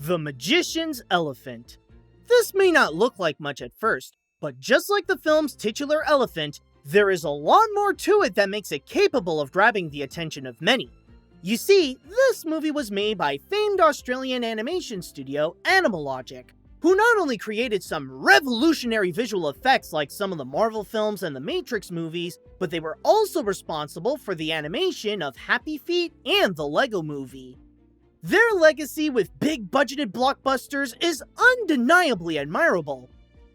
The Magician's Elephant. This may not look like much at first, but just like the film's titular elephant, there is a lot more to it that makes it capable of grabbing the attention of many. You see, this movie was made by famed Australian animation studio Animalogic, who not only created some revolutionary visual effects like some of the Marvel films and the Matrix movies, but they were also responsible for the animation of Happy Feet and the Lego Movie. Their legacy with big-budgeted blockbusters is undeniably admirable.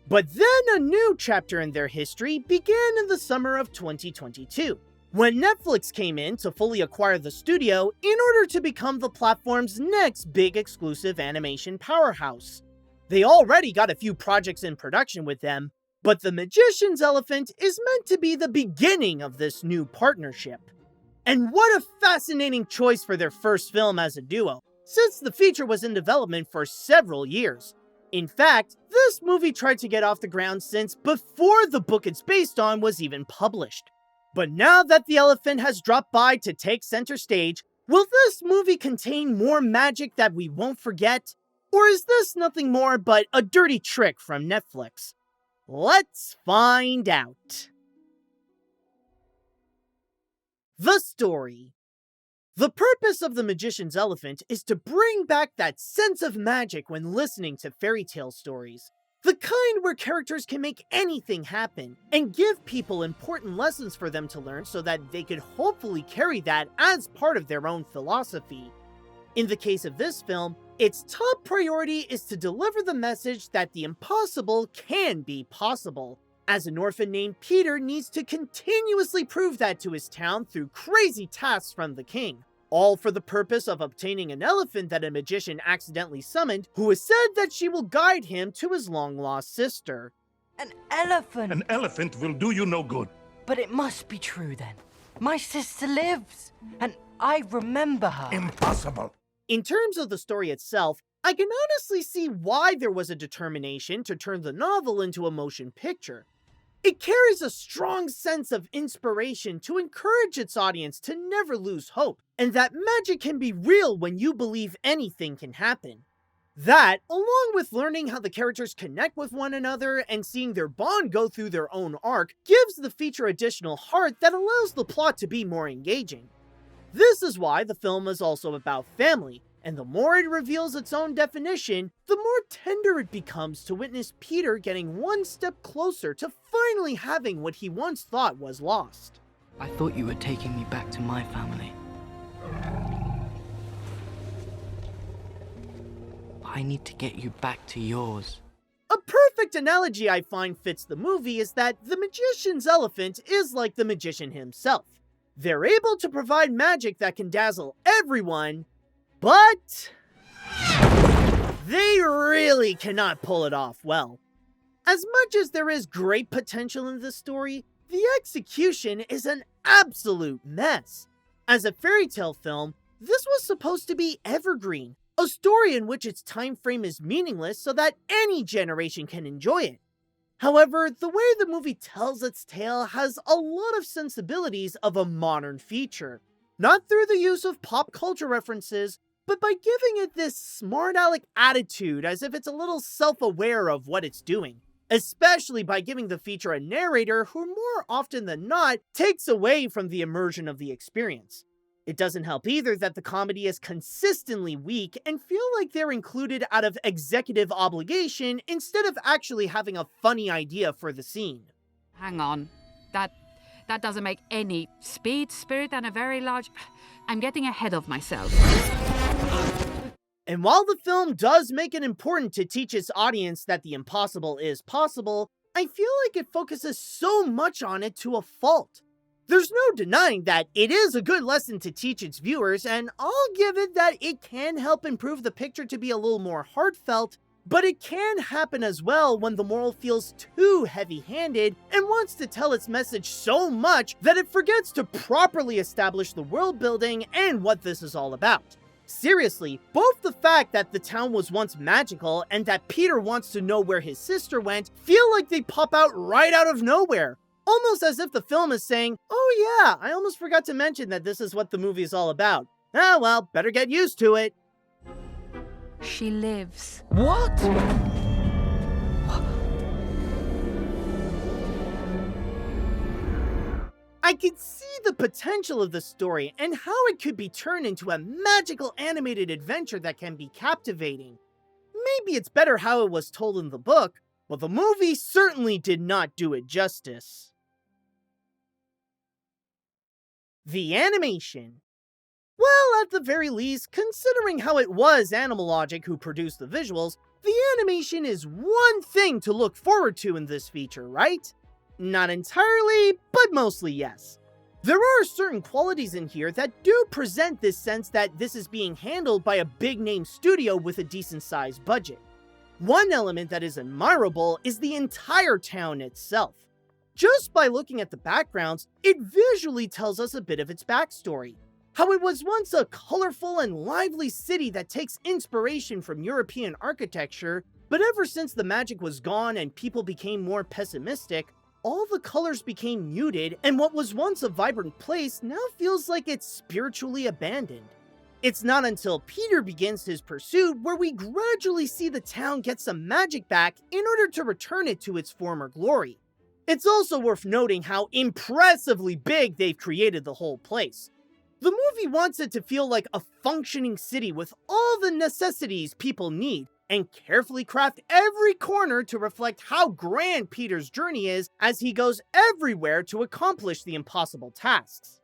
But then a new chapter in their history began in the summer of 2022, when Netflix came in to fully acquire the studio in order to become the platform's next big exclusive animation powerhouse. They already got a few projects in production with them, but The Magician's Elephant is meant to be the beginning of this new partnership. And what a fascinating choice for their first film as a duo, since the feature was in development for several years. In fact, this movie tried to get off the ground since before the book it's based on was even published. But now that the elephant has dropped by to take center stage, will this movie contain more magic that we won't forget? Or is this nothing more but a dirty trick from Netflix? Let's find out. The story. The purpose of The Magician's Elephant is to bring back that sense of magic when listening to fairy tale stories. The kind where characters can make anything happen, and give people important lessons for them to learn so that they could hopefully carry that as part of their own philosophy. In the case of this film, its top priority is to deliver the message that the impossible can be possible, as an orphan named Peter needs to continuously prove that to his town through crazy tasks from the king, all for the purpose of obtaining an elephant that a magician accidentally summoned, who has said that she will guide him to his long-lost sister. An elephant! An elephant will do you no good. But it must be true then. My sister lives, and I remember her. Impossible. In terms of the story itself, I can honestly see why there was a determination to turn the novel into a motion picture. It carries a strong sense of inspiration to encourage its audience to never lose hope, and that magic can be real when you believe anything can happen. That, along with learning how the characters connect with one another and seeing their bond go through their own arc, gives the feature additional heart that allows the plot to be more engaging. This is why the film is also about family, and the more it reveals its own definition, the more tender it becomes to witness Peter getting one step closer to finally having what he once thought was lost. I thought you were taking me back to my family. I need to get you back to yours. A perfect analogy I find fits the movie is that the magician's elephant is like the magician himself. They're able to provide magic that can dazzle everyone, but they really cannot pull it off well. As much as there is great potential in this story, the execution is an absolute mess. As a fairy tale film, this was supposed to be evergreen, a story in which its time frame is meaningless so that any generation can enjoy it. However, the way the movie tells its tale has a lot of sensibilities of a modern feature, not through the use of pop culture references, but by giving it this smart aleck attitude as if it's a little self-aware of what it's doing, especially by giving the feature a narrator who more often than not takes away from the immersion of the experience. It doesn't help either that the comedy is consistently weak and feel like they're included out of executive obligation instead of actually having a funny idea for the scene. Hang on. That doesn't make any speed, spirit, and a very large... I'm getting ahead of myself. And while the film does make it important to teach its audience that the impossible is possible, I feel like it focuses so much on it to a fault. There's no denying that it is a good lesson to teach its viewers, and I'll give it that it can help improve the picture to be a little more heartfelt, but it can happen as well when the moral feels too heavy-handed and wants to tell its message so much that it forgets to properly establish the world building and what this is all about. Seriously, both the fact that the town was once magical and that Peter wants to know where his sister went feel like they pop out right out of nowhere. Almost as if the film is saying, oh yeah, I almost forgot to mention that this is what the movie is all about. Ah well, better get used to it. She lives. What? I could see the potential of the story and how it could be turned into a magical animated adventure that can be captivating. Maybe it's better how it was told in the book, but the movie certainly did not do it justice. The animation. Well, at the very least, considering how it was Animal Logic who produced the visuals, the animation is one thing to look forward to in this feature, right? Not entirely, but mostly yes. There are certain qualities in here that do present this sense that this is being handled by a big-name studio with a decent-sized budget. One element that is admirable is the entire town itself. Just by looking at the backgrounds, it visually tells us a bit of its backstory. How it was once a colorful and lively city that takes inspiration from European architecture, but ever since the magic was gone and people became more pessimistic, all the colors became muted, and what was once a vibrant place now feels like it's spiritually abandoned. It's not until Peter begins his pursuit where we gradually see the town get some magic back in order to return it to its former glory. It's also worth noting how impressively big they've created the whole place. The movie wants it to feel like a functioning city with all the necessities people need, and carefully craft every corner to reflect how grand Peter's journey is as he goes everywhere to accomplish the impossible tasks.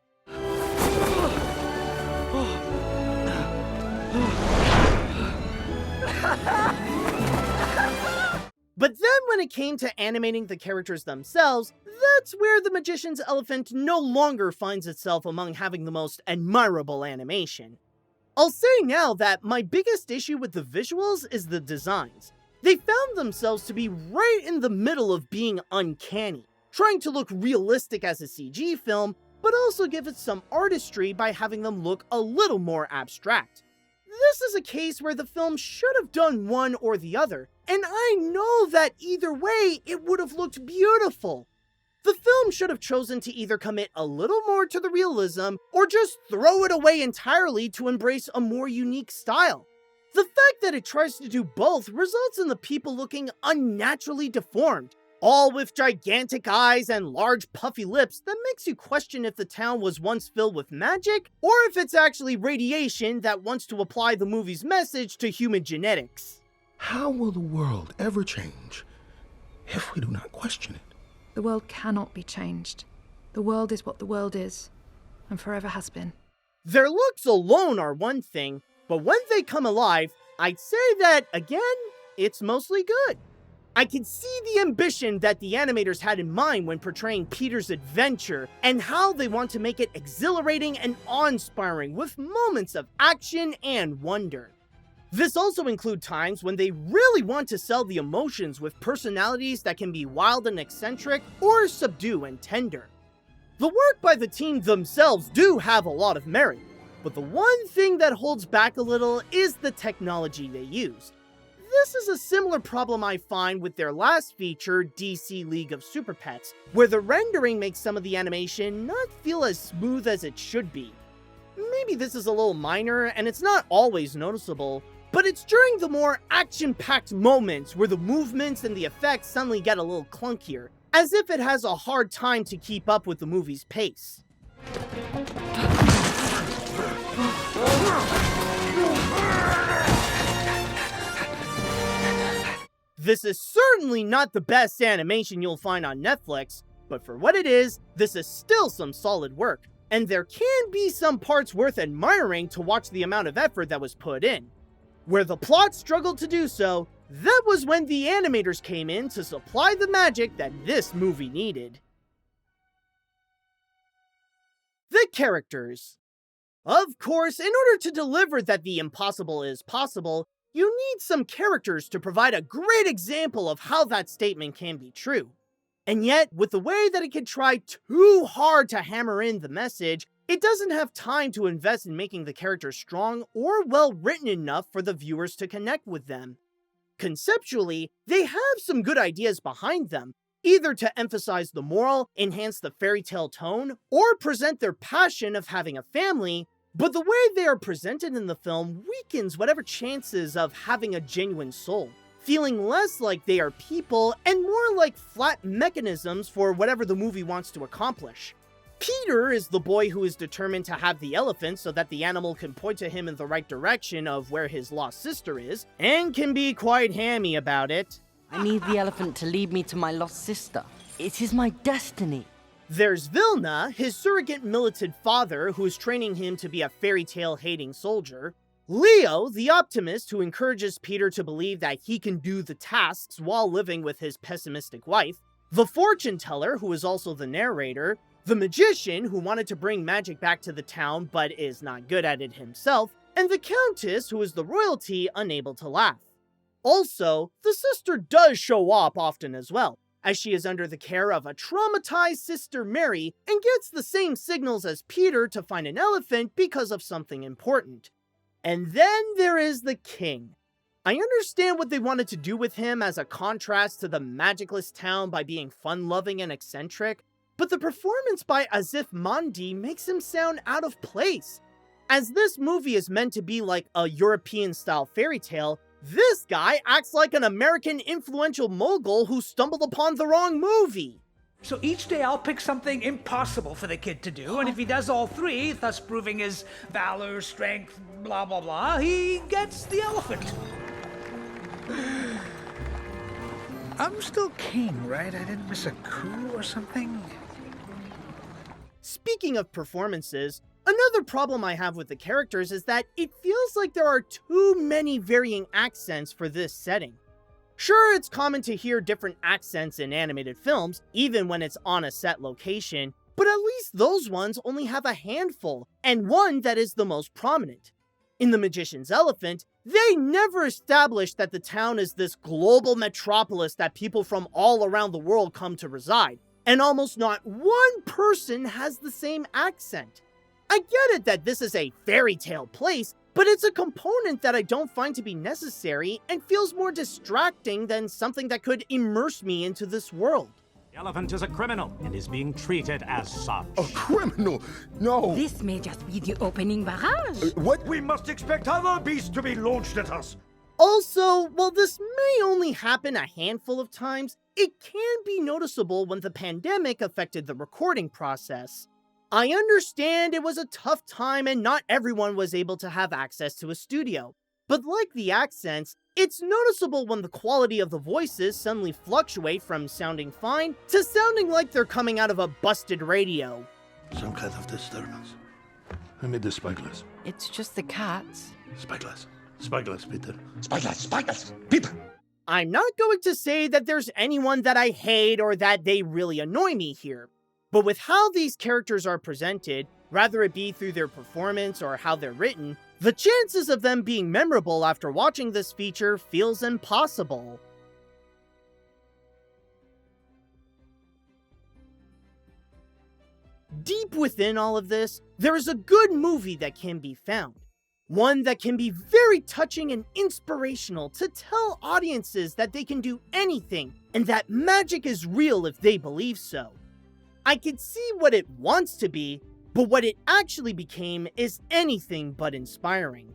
But then when it came to animating the characters themselves, that's where the Magician's Elephant no longer finds itself among having the most admirable animation. I'll say now that my biggest issue with the visuals is the designs. They found themselves to be right in the middle of being uncanny, trying to look realistic as a CG film, but also give it some artistry by having them look a little more abstract. This is a case where the film should have done one or the other, and I know that either way it would have looked beautiful. The film should have chosen to either commit a little more to the realism, or just throw it away entirely to embrace a more unique style. The fact that it tries to do both results in the people looking unnaturally deformed, all with gigantic eyes and large puffy lips that makes you question if the town was once filled with magic, or if it's actually radiation that wants to apply the movie's message to human genetics. How will the world ever change if we do not question it? The world cannot be changed. The world is what the world is, and forever has been. Their looks alone are one thing, but when they come alive, I'd say that, again, it's mostly good. I can see the ambition that the animators had in mind when portraying Peter's adventure, and how they want to make it exhilarating and awe-inspiring with moments of action and wonder. This also includes times when they really want to sell the emotions with personalities that can be wild and eccentric, or subdued and tender. The work by the team themselves do have a lot of merit, but the one thing that holds back a little is the technology they used. This is a similar problem I find with their last feature, DC League of Super Pets, where the rendering makes some of the animation not feel as smooth as it should be. Maybe this is a little minor, and it's not always noticeable, but it's during the more action-packed moments where the movements and the effects suddenly get a little clunkier, as if it has a hard time to keep up with the movie's pace. This is certainly not the best animation you'll find on Netflix, but for what it is, this is still some solid work, and there can be some parts worth admiring to watch the amount of effort that was put in. Where the plot struggled to do so, that was when the animators came in to supply the magic that this movie needed. The characters. Of course, in order to deliver that the impossible is possible, you need some characters to provide a great example of how that statement can be true. And yet, with the way that it can try too hard to hammer in the message, it doesn't have time to invest in making the characters strong or well written enough for the viewers to connect with them. Conceptually, they have some good ideas behind them, either to emphasize the moral, enhance the fairy tale tone, or present their passion of having a family, But the way they are presented in the film weakens whatever chances of having a genuine soul, feeling less like they are people and more like flat mechanisms for whatever the movie wants to accomplish. Peter is the boy who is determined to have the elephant so that the animal can point to him in the right direction of where his lost sister is, and can be quite hammy about it. I need the elephant to lead me to my lost sister. It is my destiny. There's Vilna, his surrogate militant father who is training him to be a fairy tale hating soldier. Leo, the optimist who encourages Peter to believe that he can do the tasks while living with his pessimistic wife. The fortune teller, who is also the narrator. The magician, who wanted to bring magic back to the town but is not good at it himself. And the countess, who is the royalty unable to laugh. Also, the sister does show up often as well, as she is under the care of a traumatized Sister Mary and gets the same signals as Peter to find an elephant because of something important. And then there is the king. I understand what they wanted to do with him as a contrast to the magicless town by being fun-loving and eccentric, but the performance by Asif Mandi makes him sound out of place. As this movie is meant to be like a European-style fairy tale, this guy acts like an American influential mogul who stumbled upon the wrong movie. So each day I'll pick something impossible for the kid to do, and if he does all three, thus proving his valor, strength, blah blah blah, he gets the elephant. I'm still king, right? I didn't miss a coup or something? Speaking of performances, another problem I have with the characters is that it feels like there are too many varying accents for this setting. Sure, it's common to hear different accents in animated films, even when it's on a set location, but at least those ones only have a handful, and one that is the most prominent. In The Magician's Elephant, they never established that the town is this global metropolis that people from all around the world come to reside, and almost not one person has the same accent. I get it that this is a fairy tale place, but it's a component that I don't find to be necessary and feels more distracting than something that could immerse me into this world. The elephant is a criminal and is being treated as such. A criminal? No. This may just be the opening barrage. What? We must expect other beasts to be launched at us. Also, while this may only happen a handful of times, it can be noticeable when the pandemic affected the recording process. I understand it was a tough time and not everyone was able to have access to a studio, but like the accents, it's noticeable when the quality of the voices suddenly fluctuate from sounding fine to sounding like they're coming out of a busted radio. Some kind of disturbance. I made the spyglass. It's just the cats. Spyglass. Spyglass, Peter. Spyglass, spyglass, Peter. I'm not going to say that there's anyone that I hate or that they really annoy me here. But with how these characters are presented, whether it be through their performance or how they're written, the chances of them being memorable after watching this feature feels impossible. Deep within all of this, there is a good movie that can be found. One that can be very touching and inspirational to tell audiences that they can do anything and that magic is real if they believe so. I can see what it wants to be, but what it actually became is anything but inspiring.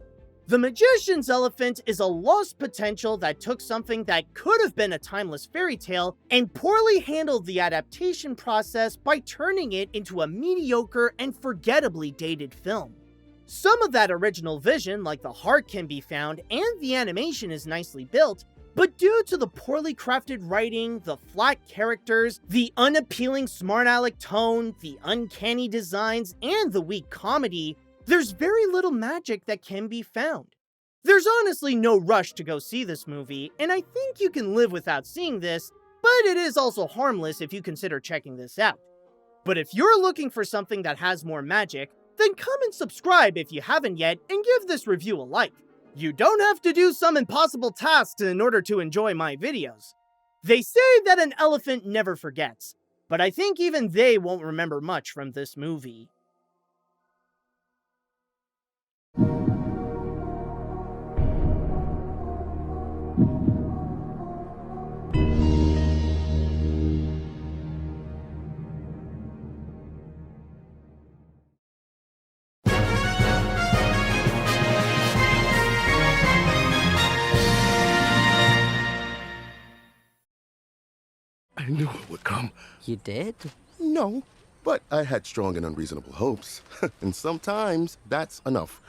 The Magician's Elephant is a lost potential that took something that could have been a timeless fairy tale and poorly handled the adaptation process by turning it into a mediocre and forgettably dated film. Some of that original vision, like the heart, can be found and the animation is nicely built, but due to the poorly crafted writing, the flat characters, the unappealing smart-aleck tone, the uncanny designs, and the weak comedy, there's very little magic that can be found. There's honestly no rush to go see this movie, and I think you can live without seeing this, but it is also harmless if you consider checking this out. But if you're looking for something that has more magic, then come and subscribe if you haven't yet and give this review a like. You don't have to do some impossible tasks in order to enjoy my videos. They say that an elephant never forgets, but I think even they won't remember much from this movie. I knew it would come. You did? No, but I had strong and unreasonable hopes. And sometimes that's enough.